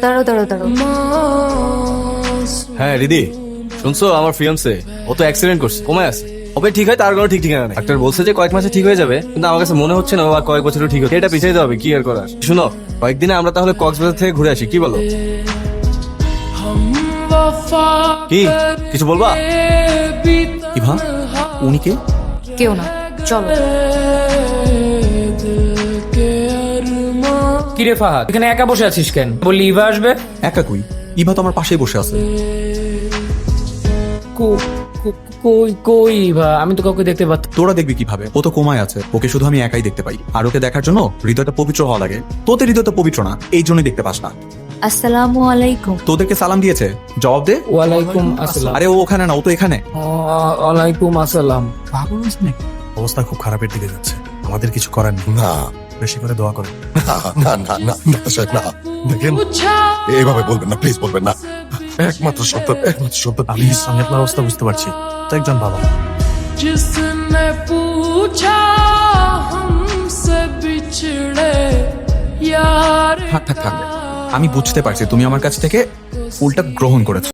দাঁড়াও দাঁড়াও দাঁড়াও। হ্যাঁ রিদি, শুনছো আমার ফিয়ান্সে ও তো অ্যাক্সিডেন্ট করছে, কমায় আছে। ওকে ঠিক হয় তার কোনো ঠিক ঠিকানা নেই। ডাক্তার বলছে যে কয়েক মাসে ঠিক হয়ে যাবে, কিন্তু আমার কাছে মনে হচ্ছে না ও আর কয়েক বছরও ঠিক হবে। এটা পিছিয়ে হবে, কি আর করার। শুনো, কয়েকদিনে আমরা তাহলে কক্সবাজার থেকে ঘুরে আসি, কি বলো? কি কিছু বলবা? ইভা, উনি কে? কেউ না, চলো। কিরে ফাহাদ, এখানে একা বসে আছিস কেন? বললি ইভা আসবে। একা কই? ইভা তো আমার পাশেই বসে আছে। কই কই ইভা? আমি তো কাউকে দেখতে পাচ্ছি। তোরা দেখবি কিভাবে? ও তো কোমায় আছে, ওকে শুধু আমি একাই দেখতে পাই। আর ওকে দেখার জন্য হৃদয়টা পবিত্র হওয়া লাগে। তোদের হৃদয় তো পবিত্র না, এই জন্যই দেখতে পাস না। আসসালামু আলাইকুম। তোদেরকে সালাম দিয়েছে, জবাব দে। ওয়ালাইকুম আসসালাম। আরে ও ওখানে না, ও তো এখানে। ওয়ালাইকুম আসসালাম। পাগল হয়েছে নাকি? অবস্থা খুব খারাপের দিকে যাচ্ছে, আমাদের কিছু করার নেই। না বেশি করে দোয়া করেন। না না না ডাক্তার সাহেব, না দেখেন, এইভাবে বলবেন না, প্লিজ বলবেন না। একমাত্র সন্তান, একমাত্র সন্তান, প্লিজ, আমি আপনার অবস্থা বুঝতে পারছি, তো একজন বাবা। जिसने पूछा हमसे बिछड़े यार থাক থাক থাক, আমি বুঝতে পারছি তুমি আমার কাছ থেকে ফুলটা গ্রহণ করেছো।